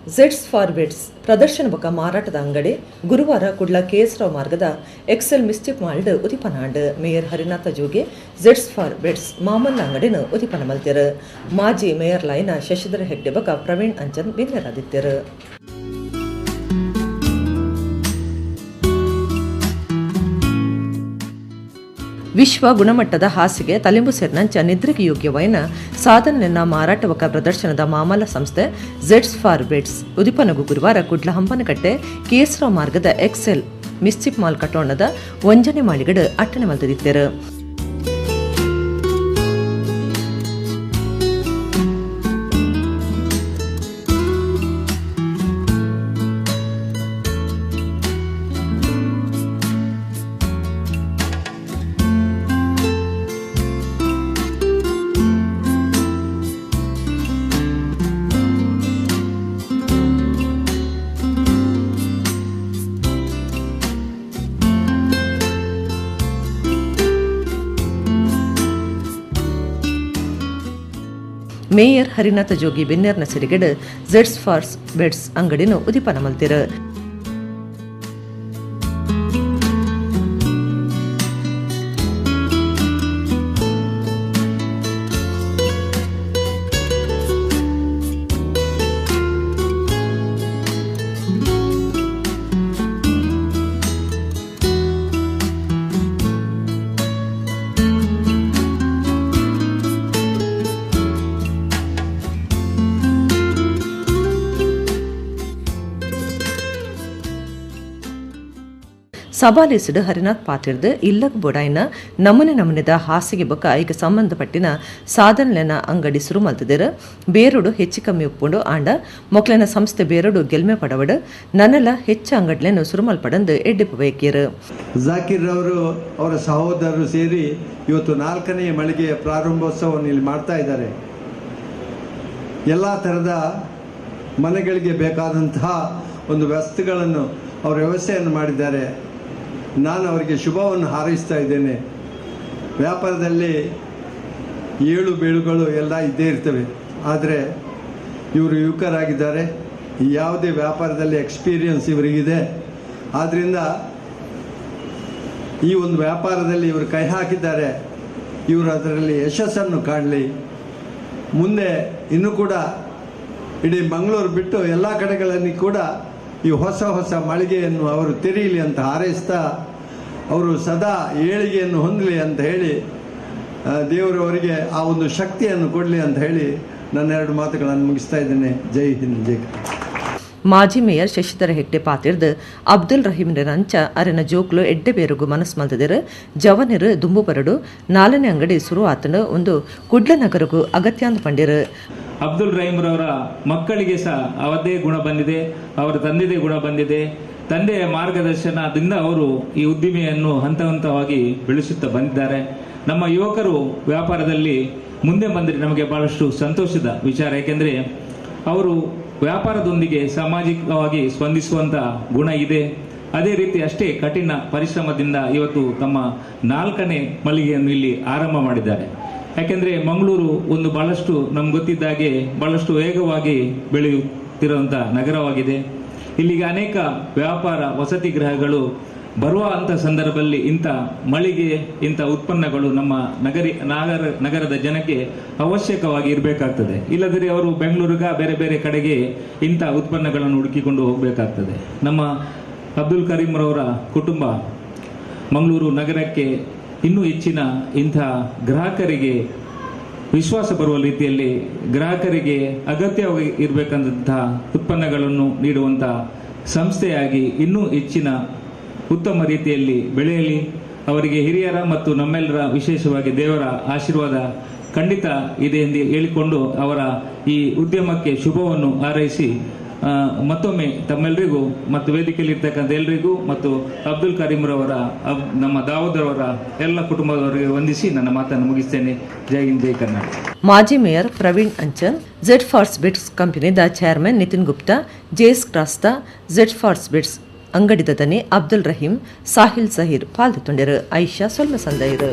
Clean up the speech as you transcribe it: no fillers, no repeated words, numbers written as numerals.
ಝೆಡ್ಸ್ for beds ಪ್ರದರ್ಶನ ಬೊಕ ಮಾರಾಟದ ಅಂಗಡಿ ಗುರುವಾರ ಕುಡ್ಲ ಕೆಎಸ್ರಾವ್ ಮಾರ್ಗದ ಎಕ್ಸೆಲ್ ಮಿಸ್ಚಿಪ್ ಮಾಲ್ಡ್ ಉದಿಪನಾಂಡ್ ಮೇಯರ್ ಹರಿನಾಥ ಜೋಗಿ ಝೆಡ್ಸ್ ಫಾರ್ ಬೆಡ್ಸ್ ಮಾಮಲ್ಲ ಅಂಗಡಿನ ಉದಿಪನ ಮಲ್ತಿರು. ಮಾಜಿ ಮೇಯರ್ ಲೈನ ಶಶಿಧರ ಹೆಗ್ಡೆ ಬಕ ಪ್ರವೀಣ್ ಅಂಚನ್ ಬಿನ್ನೆರಾದಿದ್ದರು. ವಿಶ್ವ ಗುಣಮಟ್ಟದ ಹಾಸಿಗೆ ತಲೆಂಬು ಸೇರಿನಂಚ ನಿದ್ರೆಗೆ ಯೋಗ್ಯವೈನ ಸಾಧನೆಯನ್ನ ಮಾರಾಟವಕ ಪ್ರದರ್ಶನದ ಮಾಮಲ ಸಂಸ್ಥೆ ಝೆಡ್ಸ್ ಫಾರ್ ಬೆಡ್ಸ್ ಉದಿಪನಗು ಗುರುವಾರ ಕುಡ್ಲ ಹಂಪನಕಟ್ಟೆ ಕೆಎಸ್ರಾವ್ ಮಾರ್ಗದ Excel ಮಿಸ್ಚಿಪ್ mall ಕಟ್ಟೋಣದ ಒಂಜನೆ ಮಾಳಿಗಡು ಅಟ್ಟಣೆ ಮಲ್ತದಿತ್ತರು. Mayor Harinath Jogi ಬೆನ್ನೇರ್ನ ಸಿರಿಗಡೆ ಝೆಡ್ಸ್ for beds ಅಂಗಡಿನ ಉದಿಪನ ಮಲ್ತಿರು. ಸಭಾಲೇಸಿಡು ಹರಿನಾಥ್ ಪಾತಿರ್ದು ಇಲ್ಲಗ್ ಬೊಡಾಯ್ನ ನಮೂನೆದ ಹಾಸಿಗೆ ಬೊಕ ಐಗ ಸಂಬಂಧಪಟ್ಟಿನ ಸಾಧನೆಲೆನ ಅಂಗಡಿ ಸುರು ಮಲ್ತದಿರು. ಬೇರೋಡು ಹೆಚ್ಚು ಕಮ್ಮಿ ಉಪ್ಪುಂಡು ಆಂಡ ಮೊಕ್ಲೆನ ಸಂಸ್ಥೆ ಬೇರೋಡು ಗೆಲ್ಮೆ ಪಡವಡು ನನ್ನಲ ಹೆಚ್ಚು ಅಂಗಡ್ಲೆನು ಸುರುಮಲ್ಪಡಂದು ಎಡ್ಡಿಪ್ಪು ಬೇಕಿರು. ಜಾಕಿರ್ ಅವರು ಅವರ ಸಹೋದರರು ಸೇರಿ ಇವತ್ತು 4ನೇ ಮಳಿಗೆಯ ಪ್ರಾರಂಭೋತ್ಸವವನ್ನು ಇಲ್ಲಿ ಮಾಡ್ತಾ ಇದ್ದಾರೆ. ಎಲ್ಲ ಥರದ ಮನೆಗಳಿಗೆ ಬೇಕಾದಂತಹ ಒಂದು ವಸ್ತುಗಳನ್ನು ಅವರ ವ್ಯವಸ್ಥೆಯನ್ನು ಮಾಡಿದ್ದಾರೆ. ನಾನು ಅವರಿಗೆ ಶುಭವನ್ನು ಹಾರೈಸ್ತಾ ಇದ್ದೇನೆ. ವ್ಯಾಪಾರದಲ್ಲಿ ಏಳು ಬೀಳುಗಳು ಎಲ್ಲ ಇದ್ದೇ ಇರ್ತವೆ. ಆದರೆ ಇವರು ಯುವಕರಾಗಿದ್ದಾರೆ, ಯಾವುದೇ ವ್ಯಾಪಾರದಲ್ಲಿ ಎಕ್ಸ್ಪೀರಿಯನ್ಸ್ ಇವರಿಗಿದೆ. ಆದ್ದರಿಂದ ಈ ಒಂದು ವ್ಯಾಪಾರದಲ್ಲಿ ಇವರು ಕೈ ಹಾಕಿದ್ದಾರೆ. ಇವರು ಅದರಲ್ಲಿ ಯಶಸ್ಸನ್ನು ಕಾಣಲಿ. ಮುಂದೆ ಇನ್ನೂ ಕೂಡ ಇಡೀ ಮಂಗಳೂರು ಬಿಟ್ಟು ಎಲ್ಲ ಕಡೆಗಳಲ್ಲಿ ಕೂಡ ಈ ಹೊಸ ಮಳಿಗೆಯನ್ನು ಅವರು ತೆರೀಲಿ ಅಂತ ಹಾರೈಸ್ತಾ ಅವರು ಸದಾ ಏಳಿಗೆಯನ್ನು ಹೊಂದಲಿ ಅಂತ ಹೇಳಿ ದೇವರವರಿಗೆ ಆ ಒಂದು ಶಕ್ತಿಯನ್ನು ಕೊಡಲಿ ಅಂತ ಹೇಳಿ ನನ್ನ 2 ಮಾತುಗಳನ್ನು ಮುಗಿಸ್ತಾ ಇದ್ದೇನೆ. ಜೈ ಹಿಂದ್, ಜೈ. ಮಾಜಿ ಮೇಯರ್ ಶಶಿಧರ ಹೆಗ್ಡೆ ಪಾತಿರ್ದು ಅಬ್ದುಲ್ ರಹೀಮ್ ರಂಚ ಅರೆನ ಜೋಕ್ಲು ಎಡ್ಡೆ ಬೇರುಗು ಮನಸ್ಸು ಮಲ್ತದಿರು. ಜವನಿರು ದುಂಬು ಬರಡು 4ನೇ ಅಂಗಡಿ ಶುರು ಆತನು ಒಂದು ಕುಡ್ಲ ನಗರಗೂ ಅಗತ್ಯಾಂದ ಪಂಡಿರು. ಅಬ್ದುಲ್ ರಹೀಮ್ ರವರ ಮಕ್ಕಳಿಗೆ ಸಹ ಅವರದೇ ಗುಣ ಬಂದಿದೆ, ಅವರ ತಂದೆದೇ ಗುಣ ಬಂದಿದೆ. ತಂದೆಯ ಮಾರ್ಗದರ್ಶನದಿಂದ ಅವರು ಈ ಉದ್ದಿಮೆಯನ್ನು ಹಂತ ಹಂತವಾಗಿ ಬೆಳೆಸುತ್ತಾ ಬಂದಿದ್ದಾರೆ. ನಮ್ಮ ಯುವಕರು ವ್ಯಾಪಾರದಲ್ಲಿ ಮುಂದೆ ಬಂದರೆ ನಮಗೆ ಬಹಳಷ್ಟು ಸಂತೋಷದ ವಿಚಾರ. ಏಕೆಂದರೆ ಅವರು ವ್ಯಾಪಾರದೊಂದಿಗೆ ಸಾಮಾಜಿಕವಾಗಿ ಸ್ಪಂದಿಸುವಂಥ ಗುಣ ಇದೆ. ಅದೇ ರೀತಿ ಅಷ್ಟೇ ಕಠಿಣ ಪರಿಶ್ರಮದಿಂದ ಇವತ್ತು ತಮ್ಮ 4ನೇ ಮಳಿಗೆಯನ್ನು ಇಲ್ಲಿ ಆರಂಭ ಮಾಡಿದ್ದಾರೆ. ಯಾಕೆಂದರೆ ಮಂಗಳೂರು ಒಂದು ಬಹಳಷ್ಟು ನಮ್ಗೆ ಗೊತ್ತಿದ್ದಾಗೆ ಬಹಳಷ್ಟು ವೇಗವಾಗಿ ಬೆಳೆಯುತ್ತಿರುವಂಥ ನಗರವಾಗಿದೆ. ಇಲ್ಲಿಗೆ ಅನೇಕ ವ್ಯಾಪಾರ ವಸತಿ ಗೃಹಗಳು ಬರುವ ಅಂಥ ಸಂದರ್ಭದಲ್ಲಿ ಇಂಥ ಮಳಿಗೆ, ಇಂಥ ಉತ್ಪನ್ನಗಳು ನಮ್ಮ ನಗರದ ಜನಕ್ಕೆ ಅವಶ್ಯಕವಾಗಿ ಇರಬೇಕಾಗ್ತದೆ. ಇಲ್ಲದ್ರೆ ಅವರು ಬೆಂಗಳೂರಿಗೆ ಬೇರೆ ಬೇರೆ ಕಡೆಗೆ ಇಂಥ ಉತ್ಪನ್ನಗಳನ್ನು ಹುಡುಕಿಕೊಂಡು ಹೋಗಬೇಕಾಗ್ತದೆ. ನಮ್ಮ ಅಬ್ದುಲ್ ಕರೀಂ ರವರ ಕುಟುಂಬ ಮಂಗಳೂರು ನಗರಕ್ಕೆ ಇನ್ನೂ ಹೆಚ್ಚಿನ ಇಂಥ ಗ್ರಾಹಕರಿಗೆ ವಿಶ್ವಾಸ ಬರುವ ರೀತಿಯಲ್ಲಿ ಗ್ರಾಹಕರಿಗೆ ಅಗತ್ಯವಾಗಿ ಇರಬೇಕಂತಹ ಉತ್ಪನ್ನಗಳನ್ನು ನೀಡುವಂಥ ಸಂಸ್ಥೆಯಾಗಿ ಇನ್ನೂ ಹೆಚ್ಚಿನ ಉತ್ತಮ ರೀತಿಯಲ್ಲಿ ಬೆಳೆಯಲಿ. ಅವರಿಗೆ ಹಿರಿಯರ ಮತ್ತು ನಮ್ಮೆಲ್ಲರ ವಿಶೇಷವಾಗಿ ದೇವರ ಆಶೀರ್ವಾದ ಖಂಡಿತ ಇದೆ ಎಂದು ಹೇಳಿಕೊಂಡು ಅವರ ಈ ಉದ್ಯಮಕ್ಕೆ ಶುಭವನ್ನು ಹಾರೈಸಿ ಮತ್ತೊಮ್ಮೆ ತಮ್ಮೆಲ್ಲರಿಗೂ ಮತ್ತು ವೇದಿಕೆಯಲ್ಲಿ ಇರ್ತಕ್ಕಂಥ ಎಲ್ಲರಿಗೂ ಮತ್ತು ಅಬ್ದುಲ್ ಕರೀಂ ರವರ ನಮ್ಮ ದಾವೂದ್ ರವರ ಎಲ್ಲ ಕುಟುಂಬದವರಿಗೆ ವಂದಿಸಿ ನನ್ನ ಮಾತನ್ನು ಮುಗಿಸ್ತೇನೆ. ಜೈ ಹಿಂದ್, ಜೈ ಕರ್ನಾಟಕ. ಮಾಜಿ mayor Praveen Anchan, Zed Fors Bits ಕಂಪನಿದ chairman Nitin Gupta, Jess Crasta Zed Fors Bits ಅಂಗಡಿದ ದನಿ ಅಬ್ದುಲ್ ರಹೀಂ, ಸಾಹಿಲ್ ಸಹೀರ್ ಪಾಲ್ಗೊಂಡಿರು. ಐಷಾ ಸೊಲ್ಮ ಸಂದೈರು.